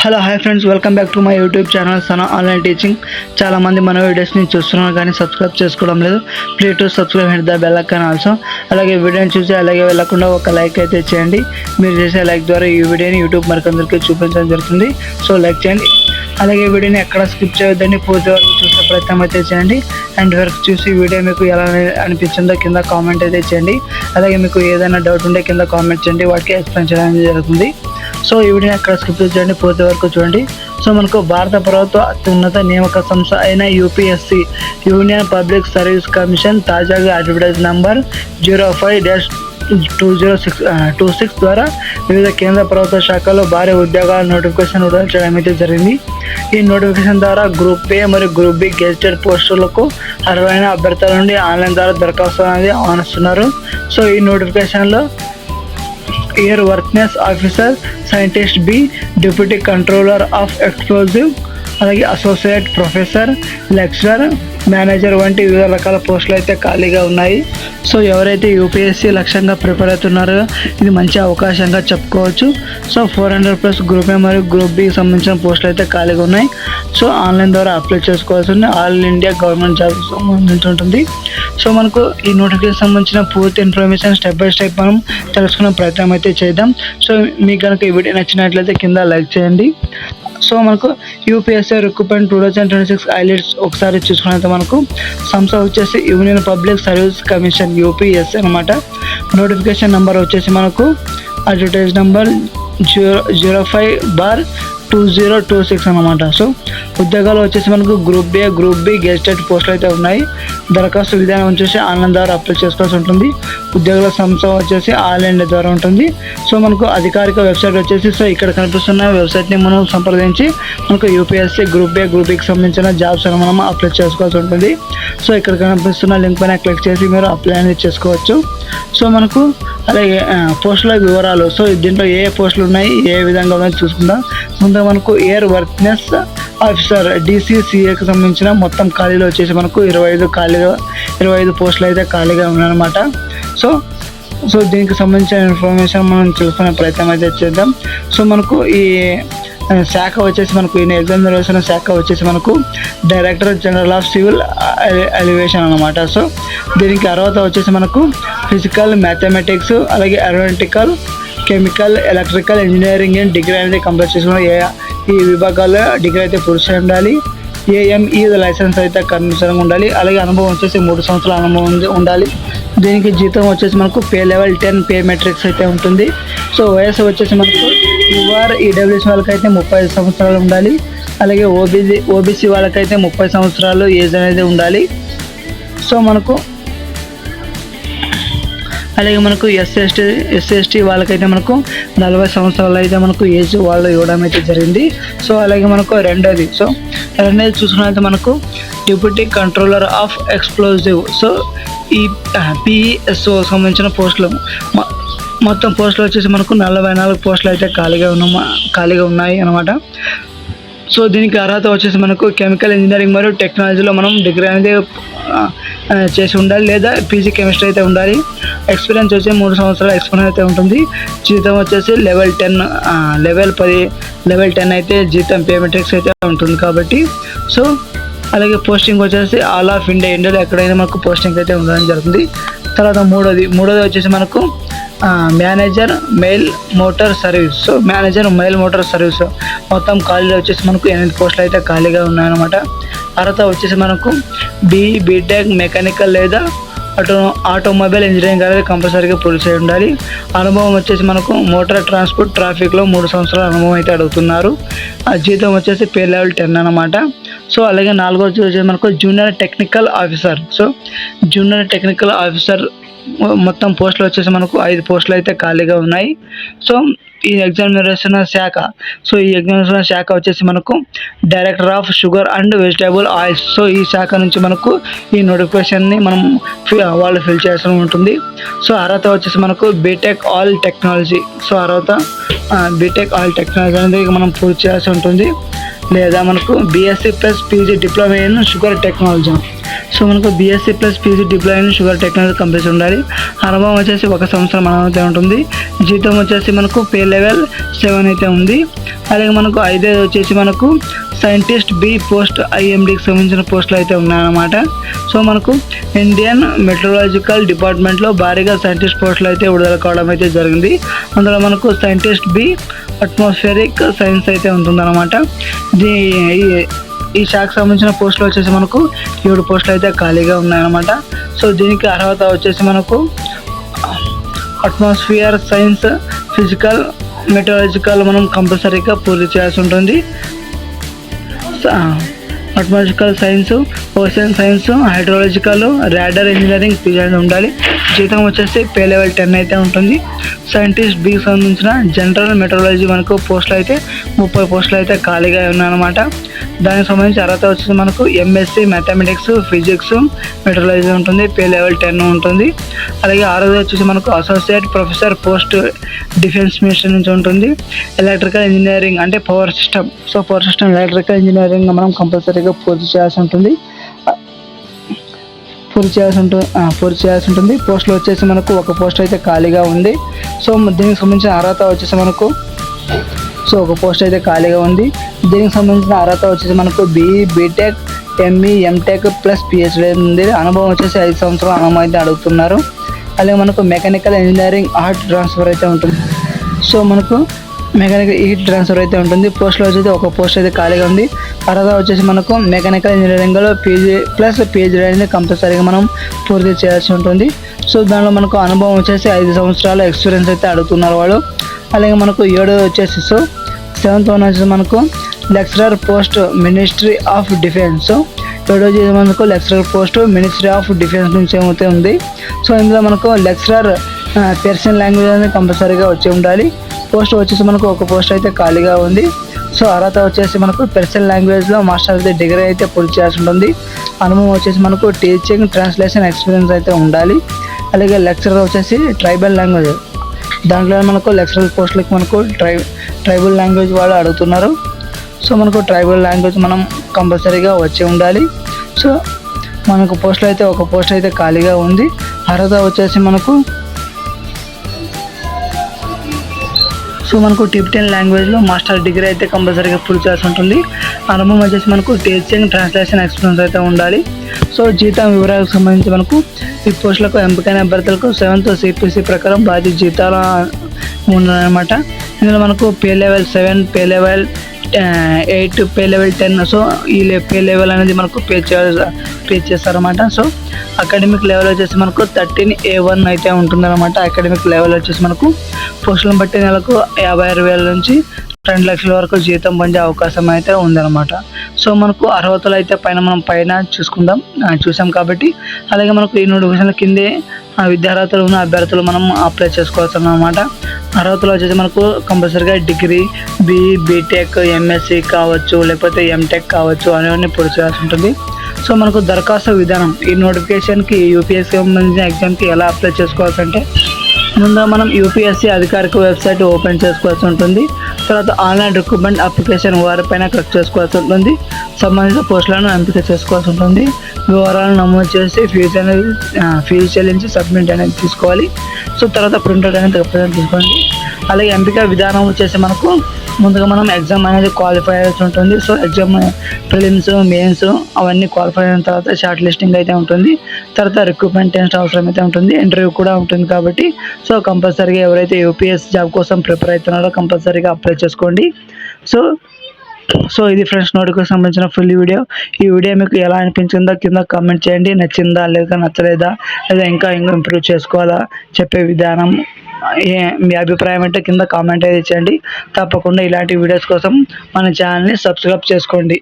Hello hi friends, welcome back to my YouTube channel Sana online teaching. చాలామంది మన వీడియోస్ని చూస్తున్నారు కానీ సబ్స్క్రైబ్ చేసుకోవడం లేదు. Please to subscribe hit the bell icon also. అలాగే వీడియోని చూసి అలాగే వెళ్ళకుండా ఒక లైక్ అయితే చేయండి. మీరు చేసే లైక్ ద్వారా ఈ వీడియోని యూట్యూబ్ మరికొందరికి చూపించడం జరుగుతుంది. సో లైక్ చేయండి. అలాగే వీడియోని ఎక్కడ స్కిప్ చేయొద్దండి, పూర్తి వరకు చూసే ప్రయత్నం అయితే చేయండి. అండ్ వరకు చూసి వీడియో మీకు ఎలా అనిపించిందో కింద కామెంట్ అయితే చేయండి. అలాగే మీకు ఏదైనా డౌట్ ఉంటే కింద కామెంట్ చేయండి, వాటికి ఎక్స్ప్లెయిన్ చేయడం జరుగుతుంది. సో ఈ వీడియోని ఎక్కడ స్కిప్ చేయండి, పూర్తి వరకు చూడండి. సో మనకు భారత ప్రభుత్వ అత్యున్నత నియామక సంస్థ అయిన UPSC union public service commission తాజాగా అడ్వర్టైజ్ నంబర్ 05-2026 ద్వారా వివిధ కేంద్ర ప్రభుత్వ శాఖల్లో భారీ ఉద్యోగాల నోటిఫికేషన్ విడుదల చేయడం అయితే జరిగింది. ఈ నోటిఫికేషన్ ద్వారా గ్రూప్ ఏ మరియు గ్రూప్ బి గెజిటెడ్ పోస్టులకు అర్హులైన అభ్యర్థుల నుండి ఆన్లైన్ ద్వారా దరఖాస్తు అనేది ఆహ్వానిస్తున్నారు. సో ఈ నోటిఫికేషన్లో air worthiness officer, scientist B, deputy controller of explosive, అలాగే అసోసియేట్ ప్రొఫెసర్, లెక్చరర్, మేనేజర్ వంటి వివిధ రకాల పోస్టులు అయితే ఖాళీగా ఉన్నాయి. సో ఎవరైతే యూపీఎస్సీ లక్ష్యంగా ప్రిపేర్ అవుతున్నారో ఇది మంచి అవకాశంగా చెప్పుకోవచ్చు. సో 400+ గ్రూప్ ఏ మరియు గ్రూప్ బికి సంబంధించిన పోస్టులు అయితే ఖాళీగా ఉన్నాయి. సో ఆన్లైన్ ద్వారా అప్లై చేసుకోవాల్సి ఉంది. ఆల్ ఇండియా గవర్నమెంట్ జాబ్ సంబంధించి ఉంటుంది. సో మనకు ఈ నోటిఫికేషన్ సంబంధించిన పూర్తి ఇన్ఫర్మేషన్ స్టెప్ బై స్టెప్ మనం తెలుసుకునే ప్రయత్నం అయితే చేద్దాం. సో మీకు కనుక ఈ వీడియో నచ్చినట్లయితే కింద లైక్ చేయండి. సో మనకు యూపీఎస్సీ రిక్రూట్మెంట్ 2026 హైలైట్స్ ఒకసారి చూసుకున్నట్లయితే మనకు సంస్థ వచ్చేసి union public service commission UPSC అనమాట. నోటిఫికేషన్ నెంబర్ వచ్చేసి మనకు అడ్వర్టైజ్ నెంబర్ 05/2026 అనమాట. సో ఉద్యోగాలు వచ్చేసి మనకు group A, group B gazetted పోస్టులు అయితే ఉన్నాయి. దరఖాస్తు విధానం వచ్చేసి ఆన్లైన్ ద్వారా అప్లై చేసుకోవాల్సి ఉంటుంది. ఉద్యోగుల సంస్థ వచ్చేసి ఆల్ ఇండియా ద్వారా ఉంటుంది. సో మనకు అధికారిక వెబ్సైట్ వచ్చేసి సో ఇక్కడ కనిపిస్తున్న వెబ్సైట్ని మనం సంప్రదించి మనకు యూపీఎస్సీ గ్రూప్ ఏ, గ్రూప్ బికి సంబంధించిన జాబ్స్ అని మనం అప్లై చేసుకోవాల్సి ఉంటుంది. సో ఇక్కడ కనిపిస్తున్న లింక్ పైన క్లిక్ చేసి మీరు అప్లై అనేది చేసుకోవచ్చు. సో మనకు అలాగే పోస్టుల వివరాలు, సో దీంట్లో ఏ పోస్టులు ఉన్నాయి, ఏ విధంగా ఉన్నాయి చూసుకుందాం. ముందుగా మనకు ఎయిర్ వర్క్నెస్ ఆఫీసర్ DCCAకి సంబంధించిన మొత్తం ఖాళీలు వచ్చేసి మనకు 25 పోస్టులు అయితే ఖాళీగా ఉన్నాయన్నమాట. సో దీనికి సంబంధించిన ఇన్ఫర్మేషన్ మనం చూసుకునే ప్రయత్నం అయితే చేద్దాం. సో మనకు ఈ శాఖ వచ్చేసి మనకు ఈ ఎగ్జామ్ నిర్వహిస్తున్న శాఖ వచ్చేసి మనకు director general of civil elevation అనమాట. సో దీనికి అర్హత వచ్చేసి మనకు ఫిజికల్, మ్యాథమెటిక్స్, అలాగే aeronautical, chemical, electrical, engineering and degree అనేది కంప్లీట్ చేసుకున్న ఈ విభాగాల్లో డిగ్రీ అయితే పూర్తి ఉండాలి. AME లైసెన్స్ అయితే కన్ఫర్మ్గా ఉండాలి. అలాగే అనుభవం వచ్చేసి 3 సంవత్సరాల అనుభవం ఉండాలి. దీనికి జీతం వచ్చేసి మనకు పే లెవెల్ 10 పే మెట్రిక్స్ అయితే ఉంటుంది. సో వయసు వచ్చేసి మనకు EWS వాళ్ళకైతే 35 సంవత్సరాలు ఉండాలి. అలాగే OBC వాళ్ళకైతే 30 సంవత్సరాలు ఏజ్ అనేది ఉండాలి. సో మనకు అలాగే మనకు SC/ST వాళ్ళకైతే మనకు 40 సంవత్సరాలు అయితే మనకు ఏజ్ వాళ్ళు ఇవ్వడం అయితే జరిగింది. సో అలాగే మనకు రెండోది చూసుకున్నట్లయితే మనకు deputy controller of explosive, so ఈ PESO సంబంధించిన పోస్టులు మొత్తం పోస్టులు వచ్చేసి మనకు 44 పోస్టులు అయితే ఖాళీగా ఉన్నాయి అన్నమాట. సో దీనికి అర్హత వచ్చేసి మనకు కెమికల్ ఇంజనీరింగ్ మరియు టెక్నాలజీలో మనం డిగ్రీ అనేది చేసి ఉండాలి, లేదా పీజీ కెమిస్ట్రీ అయితే ఉండాలి. ఎక్స్పీరియన్స్ వచ్చి 3 సంవత్సరాల ఎక్స్పీరియన్స్ అయితే ఉంటుంది. జీతం వచ్చేసి లెవెల్ 10 అయితే జీతం పేమెంట్రిక్స్ అయితే ఉంటుంది కాబట్టి. సో అలాగే పోస్టింగ్ వచ్చేసి ఆల్ ఆఫ్ ఇండియాలో ఎక్కడైనా మనకు పోస్టింగ్ అయితే ఉండడం జరుగుతుంది. తర్వాత మూడోది వచ్చేసి మనకు manager mail motor service. So manager mail motor service మొత్తం ఖాళీలు వచ్చేసి మనకు 8 పోస్టులు అయితే ఖాళీగా ఉన్నాయన్నమాట. అర్హత వచ్చేసి మనకు బీటెక్ మెకానికల్ లేదా ఆటోమొబైల్ ఇంజనీరింగ్ అనేది కంపల్సరీగా పూర్తి చేసి ఉండాలి. అనుభవం వచ్చేసి మనకు మోటార్ ట్రాన్స్పోర్ట్ ట్రాఫిక్లో 3 సంవత్సరాల అనుభవం అయితే అడుగుతున్నారు. ఆ జీతం వచ్చేసి పే లెవెల్ 10 అనమాట. సో అలాగే నాలుగోది వచ్చేసి మనకు junior technical officer. So junior technical officer మొత్తం పోస్టులు వచ్చేసి మనకు 5 పోస్టులు అయితే ఖాళీగా ఉన్నాయి. సో ఈ ఎగ్జామ్ నిర్వహిస్తున్న శాఖ, సో ఈ ఎగ్జామ్ శాఖ వచ్చేసి మనకు director of sugar and vegetable oils. So ఈ శాఖ నుంచి మనకు ఈ నోటిఫికేషన్ని వాళ్ళు ఫిల్ చేయాల్సి ఉంటుంది. సో అర్హత వచ్చేసి మనకు బీటెక్ ఆల్ టెక్నాలజీ. సో అర్హత బీటెక్ ఆల్ టెక్నాలజీ అనేది మనం పూర్తి చేయాల్సి ఉంటుంది, లేదా మనకు BSc + PG diploma in sugar technology. So మనకు BSc plus PG diploma in sugar technology complete ఉండాలి. అనుభవం వచ్చేసి 1 సంవత్సరం అనుభవం అయితే ఉంటుంది. జీతం వచ్చేసి మనకు పే లెవెల్ 7 అయితే ఉంది. అలాగే మనకు 5 వచ్చేసి మనకు సైంటిస్ట్ బి పోస్ట్ ఐఎండికి సంబంధించిన పోస్టులు అయితే ఉన్నాయన్నమాట. సో మనకు ఇండియన్ మెట్రలాజికల్ డిపార్ట్మెంట్లో భారీగా సైంటిస్ట్ పోస్టులు అయితే విడుదల కావడం అయితే జరిగింది. అందులో మనకు సైంటిస్ట్ బి అట్మాస్ఫియరిక్ సైన్స్ అయితే ఉంటుందన్నమాట. ఈ శాఖకు సంబంధించిన పోస్టులు వచ్చేసి మనకు 7 పోస్టులు అయితే ఖాళీగా ఉన్నాయన్నమాట. సో దీనికి అర్హత వచ్చేసి మనకు అట్మాస్ఫియర్ సైన్స్, ఫిజికల్, మెటలాజికల్ మనం కంపల్సరీగా పూర్తి చేయాల్సి ఉంటుంది. Atmosphere science, ocean science, hydrological, radar engineering PG ఉండాలి. జీతం వచ్చేసి పే లెవెల్ 10 అయితే ఉంటుంది. సైంటిస్ట్ బికి సంబంధించిన జనరల్ మెట్రాలజీ మనకు పోస్టులు అయితే 30 పోస్టులు అయితే ఖాళీగా ఉన్నాయన్నమాట. దానికి సంబంధించి అర్హత వచ్చేసి మనకు ఎంఎస్సి మ్యాథమెటిక్స్, ఫిజిక్స్, మెట్రాలజీ ఉంటుంది. పే లెవెల్ 10 ఉంటుంది. అలాగే 6వ వచ్చేసి మనకు associate professor post defence minister నుంచి ఉంటుంది. ఎలక్ట్రికల్ ఇంజనీరింగ్ అంటే power system. So power system electrical engineering మనం కంపల్సరీగా పూర్తి చేయాల్సి ఉంటుంది. పోస్టులు వచ్చేసి మనకు 1 పోస్ట్ అయితే ఖాళీగా ఉంది. సో దీనికి సంబంధించిన అర్హత వచ్చేసి మనకు 1 పోస్ట్ అయితే ఖాళీగా ఉంది. దీనికి సంబంధించిన అర్హత వచ్చేసి మనకు BE, BTech, ME, MTech plus PhD ఉంది. అనుభవం వచ్చేసి 5 సంవత్సరాల అనుభవం అయితే అడుగుతున్నారు. అలాగే మనకు మెకానికల్ ఇంజనీరింగ్ ఆర్ట్ ట్రాన్స్ఫర్ అయితే ఉంటుంది. సో మనకు మెకానికల్ హీట్ ట్రాన్స్ఫర్ అయితే ఉంటుంది. పోస్టులో వచ్చేసి 1 పోస్ట్ అయితే ఖాళీగా ఉంది. అర్హత వచ్చేసి మనకు మెకానికల్ ఇంజనీరింగ్లో పీజీ ప్లస్ పిహెచ్డీ అనేది కంపల్సరీగా మనం పూర్తి చేయాల్సి ఉంటుంది. సో దానిలో మనకు అనుభవం వచ్చేసి 5 సంవత్సరాల ఎక్స్పీరియన్స్ అయితే అడుగుతున్నారు వాళ్ళు. అలాగే మనకు 7 వచ్చేసి 7th వన్ వచ్చేసి మనకు lecturer post ministry of defence. 7వ మనకు lecturer post ministry of defence నుంచి ఏమైతే ఉంది. సో ఇందులో మనకు లెక్చరర్ పర్షియన్ లాంగ్వేజ్ అనేది కంపల్సరీగా వచ్చి ఉండాలి. పోస్ట్ వచ్చేసి మనకు 1 పోస్ట్ అయితే ఖాళీగా ఉంది. సో అర్హత వచ్చేసి మనకు పర్షియన్ లాంగ్వేజ్లో మాస్టర్ డిగ్రీ అయితే పూర్తి చేయాల్సి ఉంటుంది. అనుభవం వచ్చేసి మనకు టీచింగ్, ట్రాన్స్లేషన్ ఎక్స్పీరియన్స్ అయితే ఉండాలి. అలాగే లెక్చరర్ వచ్చేసి ట్రైబల్ లాంగ్వేజ్, దాంట్లో మనకు లెక్చరర్ పోస్టులకి మనకు ట్రైబల్ లాంగ్వేజ్ వాళ్ళు అడుగుతున్నారు. సో మనకు ట్రైబల్ లాంగ్వేజ్ మనం కంపల్సరీగా వచ్చి ఉండాలి. సో మనకు పోస్టులు అయితే 1 పోస్ట్ అయితే ఖాళీగా ఉంది. అర్హత వచ్చేసి మనకు టిబెటన్ లాంగ్వేజ్లో మాస్టర్ డిగ్రీ అయితే కంపల్సరీగా పూర్తి చేయాల్సి ఉంటుంది. అనుభవం వచ్చేసి మనకు టీచింగ్, ట్రాన్స్లేషన్ ఎక్స్పీరియన్స్ అయితే ఉండాలి. సో జీతం వివరాలకు సంబంధించి మనకు ఈ పోస్టులకు ఎంపికైన అభ్యర్థులకు 7th సిపిసి ప్రకారం భారీ జీతాలు ఉన్నాయన్నమాట. ఇందులో మనకు pay level 7, pay level 8, pay level 10. So ఈ పే లెవెల్ అనేది మనకు పే చేస్తారన్నమాట. సో అకాడమిక్ లెవెల్ వచ్చేసి మనకు 13A1 అయితే ఉంటుందన్నమాట. అకాడమిక్ లెవెల్ వచ్చేసి మనకు పోస్టులను బట్టి నెలకు 56,000 నుంచి 2 లక్షల వరకు జీతం పొందే అవకాశం అయితే ఉందన్నమాట. సో మనకు అర్హతలు అయితే మనం పైన చూసాం కాబట్టి, అలాగే మనకు ఈ నోటిఫికేషన్ల కిందే విద్యార్హతలు ఉన్న అభ్యర్థులు మనం అప్లై చేసుకోవచ్చు అన్నమాట. అర్హతలు వచ్చేసి మనకు కంపల్సరీగా డిగ్రీ, బీఈ, బీటెక్, ఎంఎస్సి కావచ్చు, లేకపోతే ఎంటెక్ కావచ్చు అనేవన్నీ పూర్తి చేయాల్సి ఉంటుంది. సో మనకు దరఖాస్తు విధానం, ఈ నోటిఫికేషన్కి యూపీఎస్సీ సంబంధించిన ఎగ్జామ్కి ఎలా అప్లై చేసుకోవాల్సి అంటే, ముందుగా మనం యూపీఎస్సీ అధికారిక వెబ్సైట్ ఓపెన్ చేసుకోవాల్సి ఉంటుంది. తర్వాత ఆన్లైన్ రిక్రూట్మెంట్ అప్లికేషన్ వారిపైన క్లిక్ చేసుకోవాల్సి ఉంటుంది. సంబంధిత పోస్టులను ఎంపిక చేసుకోవాల్సి ఉంటుంది. వివరాలను నమోదు చేసి ఫీజు చెల్లించి సబ్మిట్ అనేది తీసుకోవాలి. సో తర్వాత ప్రింటర్ అనేది రిప్రజెంట్ తీసుకోండి. అలాగే ఎంపిక విధానం వచ్చేసి మనకు ముందుగా మనం ఎగ్జామ్ అనేది క్వాలిఫై అయ్యాల్సి ఉంటుంది. సో ఎగ్జామ్ ప్రిలిమ్స్, మెయిన్స్ అవన్నీ క్వాలిఫై అయిన తర్వాత షార్ట్ లిస్టింగ్ అయితే ఉంటుంది. తర్వాత రిక్రూట్మెంట్ టెస్ట్ అవసరం అయితే ఉంటుంది, ఇంటర్వ్యూ కూడా ఉంటుంది. కాబట్టి సో కంపల్సరీగా ఎవరైతే యూపీఎస్సీ జాబ్ కోసం ప్రిపేర్ అవుతున్నారో కంపల్సరీగా అప్లై చేసుకోండి. సో ఇది ఫ్రెండ్స్ నోటిఫికేషన్ సంబంధించిన ఫుల్ వీడియో. ఈ వీడియో మీకు ఎలా అనిపించిందో కింద కామెంట్ చేయండి. నచ్చిందా లేదా నచ్చలేదా, లేదా ఇంకా ఇంప్రూవ్ చేసుకోవాలా చెప్పే విధానం మీ అభిప్రాయం అంటే కింద కామెంట్ అయితే చేయండి. తప్పకుండా ఇలాంటి వీడియోస్ కోసం మన ఛానల్ని సబ్స్క్రైబ్ చేసుకోండి.